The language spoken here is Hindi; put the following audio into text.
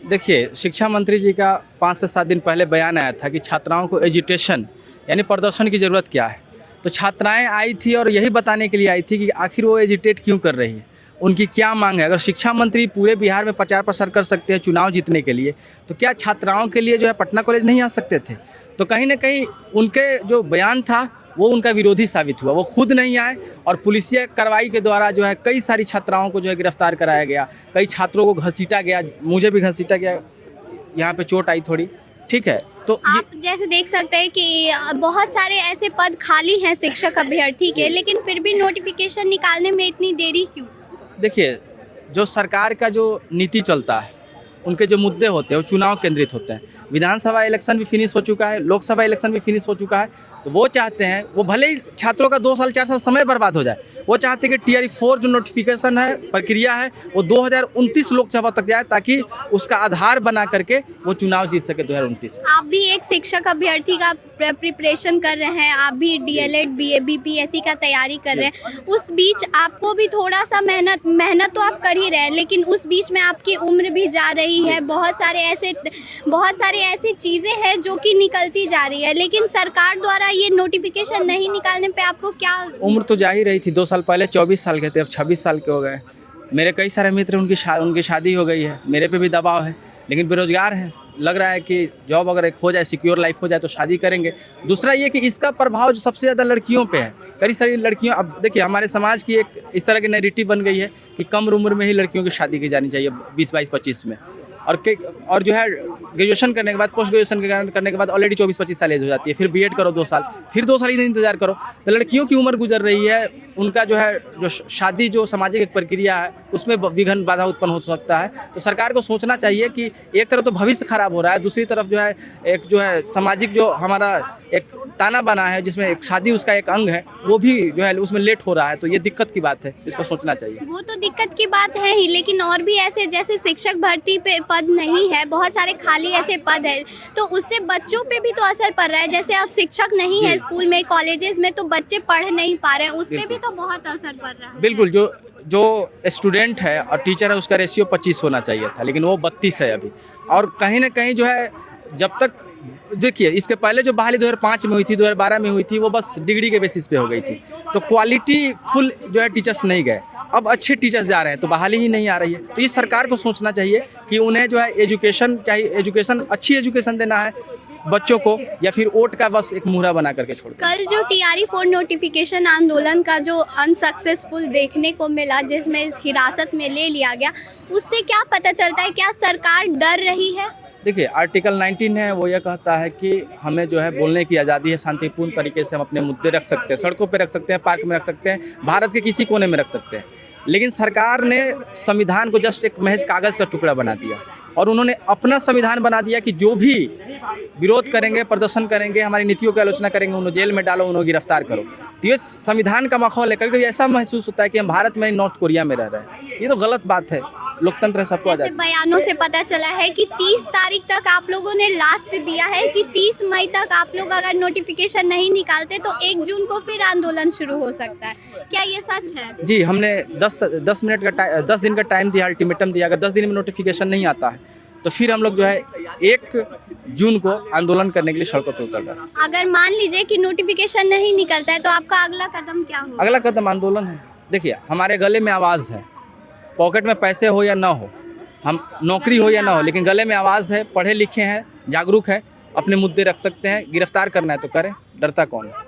देखिए, शिक्षा मंत्री जी का 5 से 7 दिन पहले बयान आया था कि छात्राओं को एजिटेशन यानी प्रदर्शन की ज़रूरत क्या है। तो छात्राएँ आई थी और यही बताने के लिए आई थी कि आखिर वो एजिटेट क्यों कर रही हैं, उनकी क्या माँग है। अगर शिक्षा मंत्री पूरे बिहार में प्रचार-प्रसार कर सकते हैं चुनाव जीतने के लिए, तो क्या छात्राओं के लिए जो है पटना कॉलेज नहीं आ सकते थे? तो कहीं न कहीं उनके जो बयान था वो उनका विरोधी साबित हुआ। वो खुद नहीं आए और पुलिसिया कार्रवाई के द्वारा जो है कई सारी छात्राओं को जो है गिरफ्तार कराया गया, कई छात्रों को घसीटा गया, मुझे भी घसीटा गया, यहाँ पे चोट आई थोड़ी, ठीक है। तो आप जैसे देख सकते हैं कि बहुत सारे ऐसे पद खाली हैं शिक्षक अभ्यर्थी के, लेकिन फिर भी नोटिफिकेशन निकालने में इतनी देरी क्यों? देखिए, जो सरकार का जो नीति चलता है, उनके जो मुद्दे होते हैं वो चुनाव केंद्रित होते हैं। विधानसभा इलेक्शन भी फिनिश हो चुका है, लोकसभा इलेक्शन भी फिनिश हो चुका है, तो वो चाहते हैं, वो भले ही छात्रों का 2 साल 4 साल समय बर्बाद हो जाए, वो चाहते हैं कि टीआरई 4 जो नोटिफिकेशन है, प्रक्रिया है, वो 2029 लोकसभा तक जाए, ताकि उसका आधार बना करके वो चुनाव जीत सके 2029 में। आप भी एक शिक्षक अभ्यर्थी का प्रिपरेशन कर रहे हैं, आप भी डीएलएड बीए बीपीएससी का तैयारी कर रहे हैं। उस बीच आपको भी थोड़ा सा मेहनत तो आप कर ही रहे हैं, लेकिन उस बीच में आपकी उम्र भी जा रही है। बहुत सारे ऐसी चीज़ें हैं जो कि निकलती जा रही है, लेकिन सरकार द्वारा ये नोटिफिकेशन नहीं निकालने पे आपको क्या? उम्र तो जा ही रही थी। 2 साल पहले 24 साल के थे, अब 26 साल के हो गए। मेरे कई सारे मित्र उनकी शादी हो गई है, मेरे पे भी दबाव है, लेकिन बेरोजगार हैं। लग रहा है कि जॉब अगर एक हो जाए, सिक्योर लाइफ हो जाए तो शादी करेंगे। दूसरा ये कि इसका प्रभाव जो सबसे ज़्यादा लड़कियों पे है। कई सारी लड़कियों, अब देखिए हमारे समाज की एक इस तरह की नैरेटिव बन गई है कि कम उम्र में ही लड़कियों की शादी की जानी चाहिए, 20, 22, 25 में। और जो है ग्रेजुएशन करने के बाद, पोस्ट ग्रेजुएशन करने के बाद ऑलरेडी 24-25 साल एज हो जाती है। फिर बीएड करो 2 साल, फिर 2 साल ही इंतजार करो। तो लड़कियों की उम्र गुजर रही है, उनका जो है जो शादी जो सामाजिक एक प्रक्रिया है उसमें विघ्न बाधा उत्पन्न हो सकता है। तो सरकार को सोचना चाहिए कि एक तरफ तो भविष्य खराब हो रहा है, दूसरी तरफ जो है एक जो है सामाजिक जो हमारा एक ताना बना है, जिसमें एक शादी उसका एक अंग है, वो भी जो है उसमें लेट हो रहा है। तो ये दिक्कत की बात है, इसको सोचना चाहिए। वो तो दिक्कत की बात है ही, लेकिन और भी ऐसे जैसे शिक्षक भर्ती पे पद नहीं है, बहुत सारे खाली ऐसे पद है, तो उससे बच्चों पे भी तो असर पड़ रहा है। जैसे अब शिक्षक नहीं है स्कूल में, कॉलेजेस में, तो बच्चे पढ़ नहीं पा रहे हैं, उस पे भी तो बहुत असर पड़ रहा है। बिल्कुल, जो स्टूडेंट है और टीचर है उसका रेशियो 25 होना चाहिए था, लेकिन वो 32 है अभी। और कहीं ना कहीं जो है, जब तक देखिए इसके पहले जो बहाली 2005 में हुई थी, 2012 में हुई थी, वो बस डिग्री के बेसिस पे हो गई थी। तो क्वालिटी फुल जो है टीचर्स नहीं गए। अब अच्छे टीचर्स जा रहे हैं तो बहाली ही नहीं आ रही है। तो ये सरकार को सोचना चाहिए कि उन्हें जो है एजुकेशन चाहिए, अच्छी एजुकेशन देना है बच्चों को, या फिर वोट का बस एक मुहरा बना करके छोड़। कल जो टीआरई 4 नोटिफिकेशन आंदोलन का जो अनसक्सेसफुल देखने को मिला, जिसमें हिरासत में ले लिया गया, उससे क्या पता चलता है? क्या सरकार डर रही है? देखिए, आर्टिकल 19 है, वो ये कहता है कि हमें जो है बोलने की आज़ादी है, शांतिपूर्ण तरीके से हम अपने मुद्दे रख सकते हैं, सड़कों पे रख सकते हैं, पार्क में रख सकते हैं, भारत के किसी कोने में रख सकते हैं। लेकिन सरकार ने संविधान को जस्ट एक महज कागज़ का टुकड़ा बना दिया, और उन्होंने अपना संविधान बना दिया कि जो भी विरोध करेंगे, प्रदर्शन करेंगे, हमारी नीतियों की आलोचना करेंगे, उन्हें जेल में डालो, उन्हें गिरफ्तार करो। तो ये संविधान का माहौल है। कभी-कभी ऐसा महसूस होता है कि हम भारत में नॉर्थ कोरिया में रह रहे हैं। ये तो गलत बात है। लोकतंत्र सबको ऐसे आज़ादी। बयानों से पता चला है कि 30 तारीख तक आप लोगों ने लास्ट दिया है कि 30 मई तक आप लोग अगर नोटिफिकेशन नहीं निकालते तो 1 जून को फिर आंदोलन शुरू हो सकता है। क्या ये सच है? जी, हमने 10 दिन का टाइम दिया, अल्टीमेटम दिया। अगर 10 दिन में नोटिफिकेशन नहीं आता है तो फिर हम लोग जो है 1 जून को आंदोलन करने के लिए सड़कों पर उतर गए। अगर मान लीजिए कि नोटिफिकेशन नहीं निकलता है तो आपका अगला कदम क्या होगा? अगला कदम आंदोलन है। देखिए, हमारे गले में आवाज़ है, पॉकेट में पैसे हो या ना हो, हम नौकरी हो या ना हो, लेकिन गले में आवाज़ है, पढ़े लिखे हैं, जागरूक है, अपने मुद्दे रख सकते हैं। गिरफ्तार करना है तो करें, डरता कौन है।